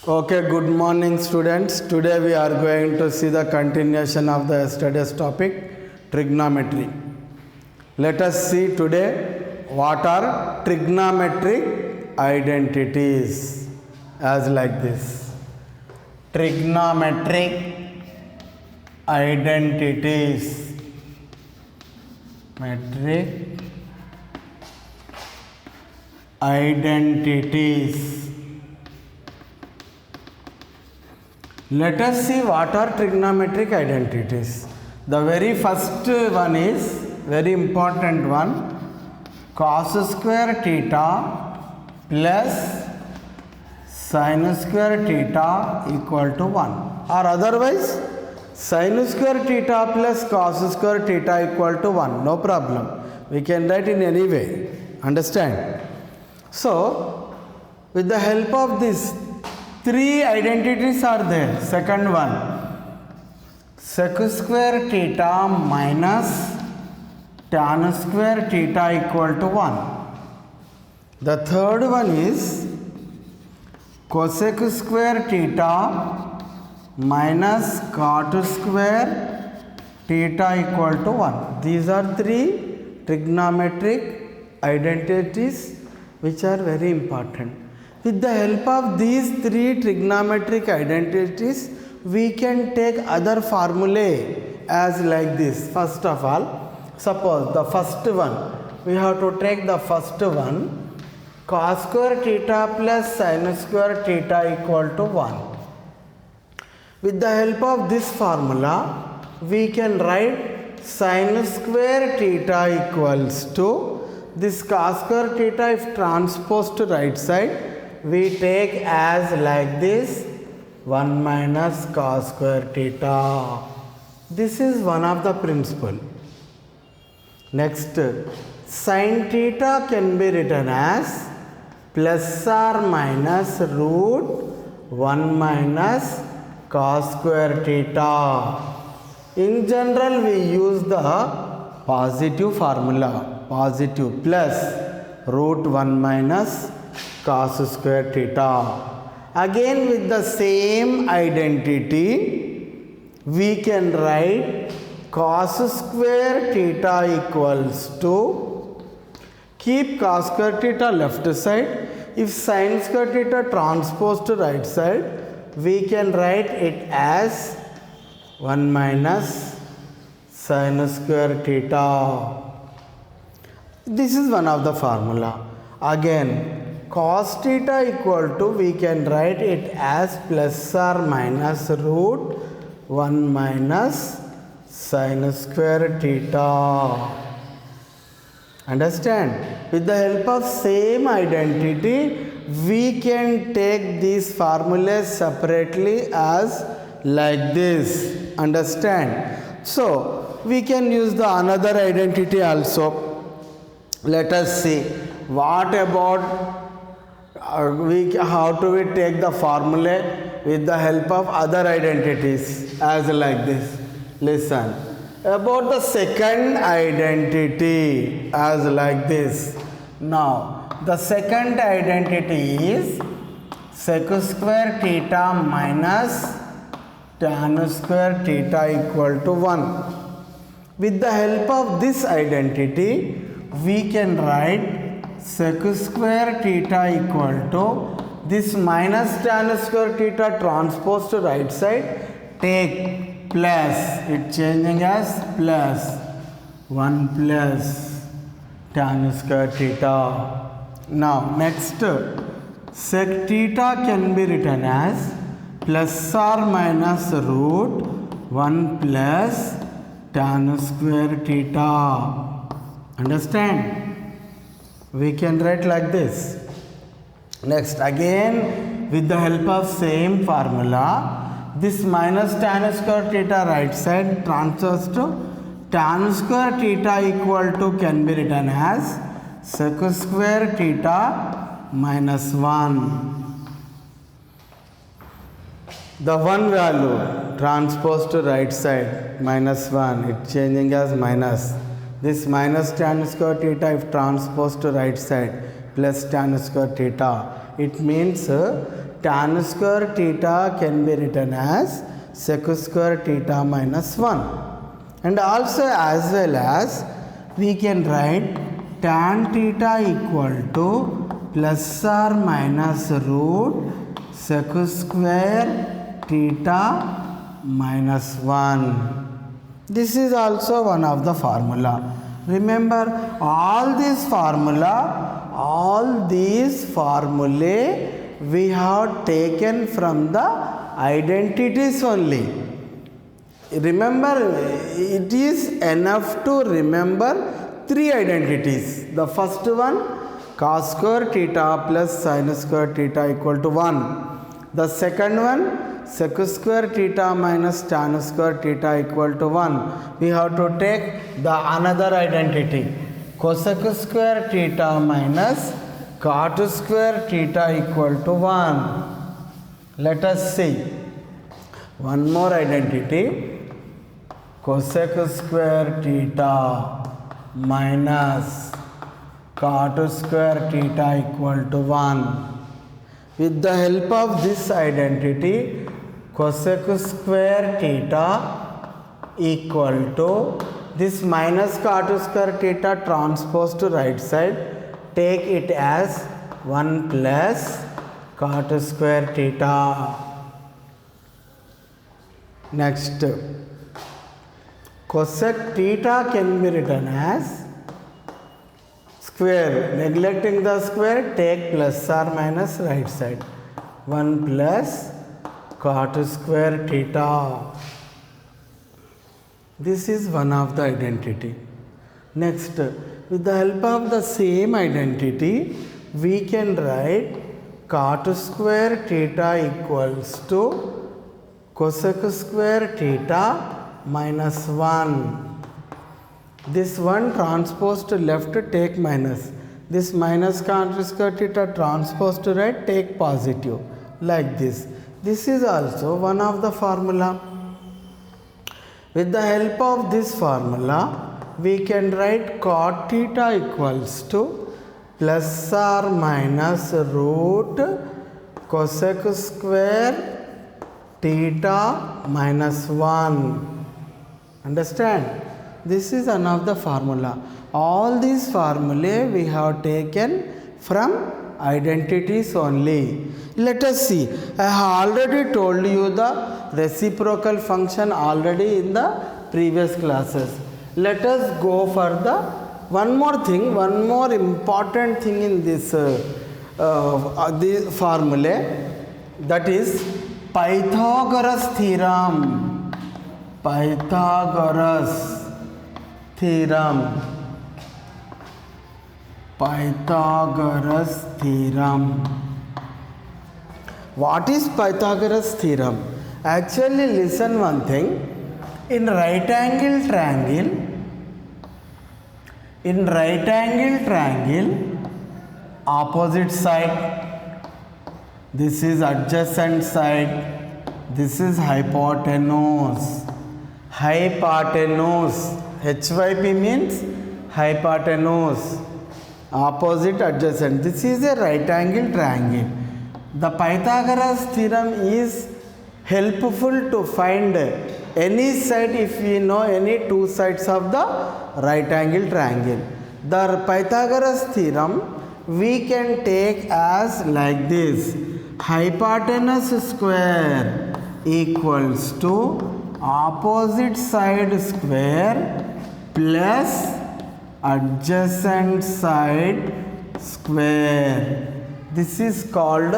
Okay, good morning students. Today we are going to see the continuation of the yesterday's topic, trigonometry. Let us see today what are trigonometric identities as like this. Trigonometric identities. Metric identities. Let us see what are trigonometric identities. The very first one is very important one, cos square theta plus sin square theta equal to 1, or otherwise sin square theta plus cos square theta equal to 1. No problem, we can write in any way. Understand? So with the help of this, three identities are there. Second one, sec square theta minus tan square theta equal to 1. The third one is cosec square theta minus cot square theta equal to 1. These are three trigonometric identities which are very important. With the help of these three trigonometric identities, we can take other formulae as like this. First of all, suppose the first one, we have to take the first one, cos square theta plus sin square theta equal to 1. With the help of this formula, we can write sin square theta equals to this cos square theta if transposed to right side, we take as like this 1 minus cos square theta. This is one of the principle. Next, sin theta can be written as plus or minus root 1 minus cos square theta. In general, we use the positive formula, positive plus root 1 minus cos square theta. Again with the same identity, we can write cos square theta equals to, keep cos square theta left side, if sin square theta transposed to right side, we can write it as 1 minus sin square theta. This is one of the formula. Again, cos theta equal to, we can write it as plus or minus root 1 minus sin square theta. Understand? With the help of same identity, we can take these formulas separately as like this. Understand? So we can use the another identity also. Let us see what about how do we take the formula with the help of other identities as like this. Listen, about the second identity as like this. Now the second identity is sec square theta minus tan square theta equal to 1. With the help of this identity, we can write sec square theta equal to this minus tan square theta transposed to right side, take plus, it changing as plus 1 plus tan square theta. Now next, sec theta can be written as plus or minus root 1 plus tan square theta. Understand? We can write like this. Next, again with the help of same formula, this minus tan square theta right side transfers to tan square theta equal to can be written as sec square theta minus 1. The 1 value transposed to right side minus 1, it changing as minus. This minus tan square theta if transposed to right side, plus tan square theta. It means tan square theta can be written as sec square theta minus 1. And also as well as we can write tan theta equal to plus or minus root sec square theta minus 1. This is also one of the formula. Remember, all these formulae we have taken from the identities only. Remember, it is enough to remember 3 identities. The first one, cos square theta plus sin square theta equal to 1. The second one, sec square theta minus tan square theta equal to 1. We have to take the another identity, cosec square theta minus cot square theta equal to 1. Let us see one more identity, cosec square theta minus cot square theta equal to 1. With the help of this identity, cosec square theta equal to this minus cot square theta transpose to right side, take it as 1 plus cot square theta. Next, cosec theta can be written as square. Neglecting the square, take plus or minus right side. 1 plus cot square theta. This is one of the identity. Next, with the help of the same identity, we can write cot square theta equals to cosec square theta minus 1. This one transpose to left, take minus. This minus cot square theta transpose to right, take positive. Like this. This is also one of the formula. With the help of this formula, we can write cot theta equals to plus or minus root cosec square theta minus 1. Understand? This is another formula. All these formulae we have taken from identities only. Let us see. I have already told you the reciprocal function already in the previous classes. Let us go for the one more thing, one more important thing in this the formulae, that is Pythagoras theorem. Pythagoras theorem. Pythagoras theorem. What is Pythagoras theorem? Actually, listen one thing. In right angle triangle, opposite side, this is adjacent side, this is hypotenuse. Hypotenuse, HYP means hypotenuse, opposite adjacent. This is a right angle triangle. The Pythagoras theorem is helpful to find any side if we know any two sides of the right angle triangle. The Pythagoras theorem we can take as like this: hypotenuse square equals to opposite side square plus adjacent side square. This is called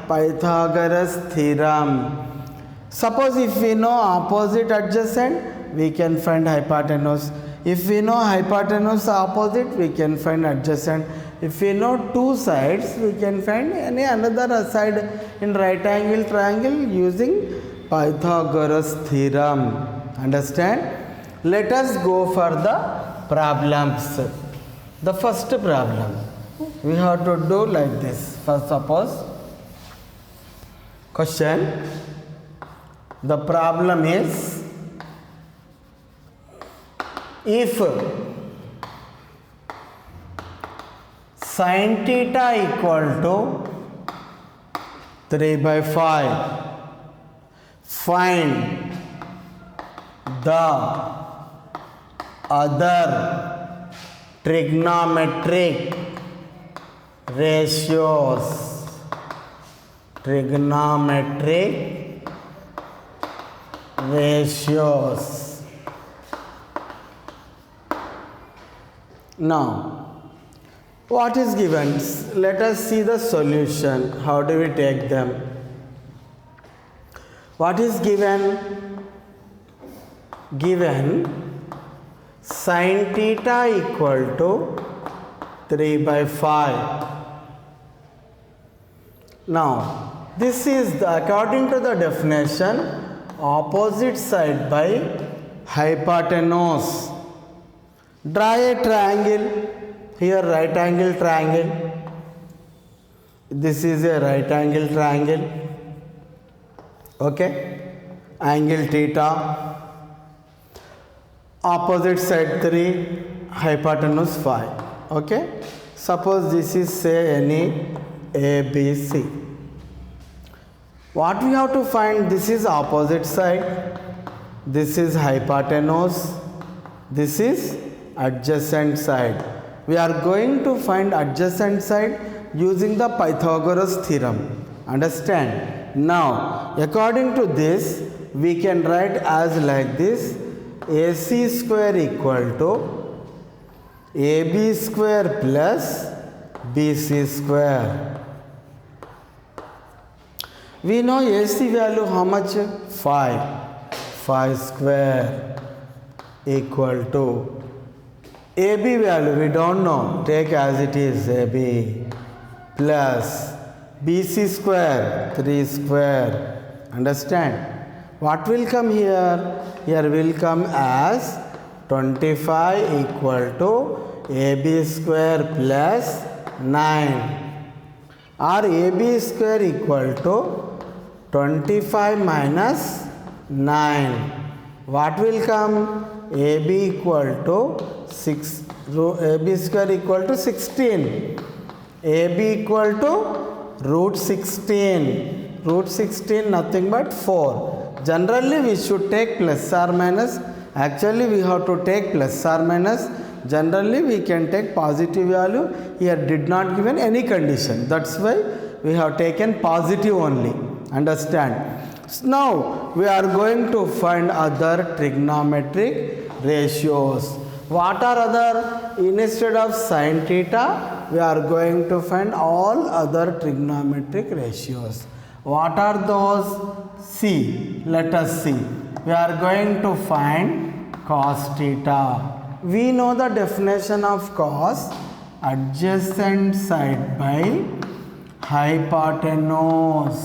Pythagoras theorem. Suppose if we know opposite adjacent, we can find hypotenuse. If we know hypotenuse opposite, we can find adjacent. If we know two sides, we can find any another side in right angle triangle using Pythagoras theorem. Understand? Let us go for the problems. The first problem we have to do like this. First, suppose question. The problem is, if sin theta equal to 3 by 5. Find the other trigonometric ratios. Trigonometric ratios. Now, what is given? Let us see the solution. How do we take them? What is given? Given sin theta equal to 3 by 5. Now, this is according to the definition, opposite side by hypotenuse. Draw a triangle. Here right angle triangle. This is a right angle triangle. Okay. Angle theta. Opposite side 3, hypotenuse 5. Okay. Suppose this is say any ABC. What we have to find? This is opposite side. This is hypotenuse. This is adjacent side. We are going to find adjacent side using the Pythagoras theorem. Understand? Now, according to this, we can write as like this: AC square equal to AB square plus BC square. We know AC value how much? 5. 5 square equal to AB value we don't know, take as it is AB, plus BC square 3 square. Understand? What will come here? Here will come as 25 equal to AB square plus 9, or AB square equal to 25 minus 9. What will come? AB equal to 6, AB square equal to 16. AB equal to root 16. Root 16 nothing but 4. Generally we should take plus or minus. Actually we have to take plus or minus. Generally we can take positive value. Here did not given any condition. That's why we have taken positive only. Understand? Now we are going to find other trigonometric ratios. What are other? Instead of sin theta, we are going to find all other trigonometric ratios. What are those? See, let us see. We are going to find cos theta. We know the definition of cos: adjacent side by hypotenuse.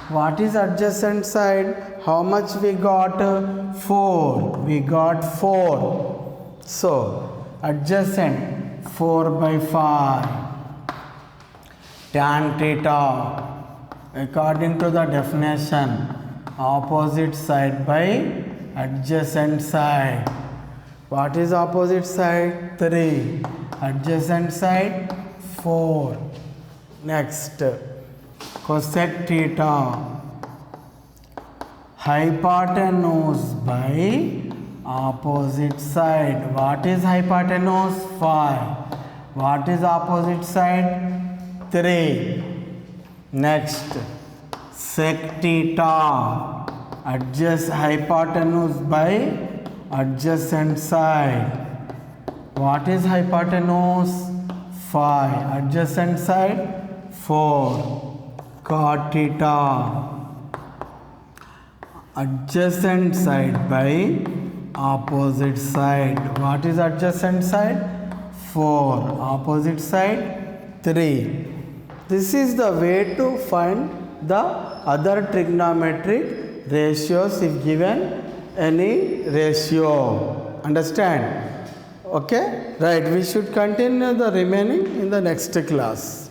What is adjacent side? How much we got? 4. We got 4. So, adjacent 4 by 5. Tan theta, according to the definition, opposite side by adjacent side. What is opposite side? 3. Adjacent side 4. Next, cosec theta, hypotenuse by opposite side. What is hypotenuse? 5. What is opposite side? 3. Next, sec theta, adjust hypotenuse by adjacent side. What is hypotenuse? 5. Adjacent side 4. Cot theta, adjacent side by opposite side. What is adjacent side? 4. Opposite side 3. This is the way to find the other trigonometric ratios if given any ratio. Understand? Okay? Right. We should continue the remaining in the next class.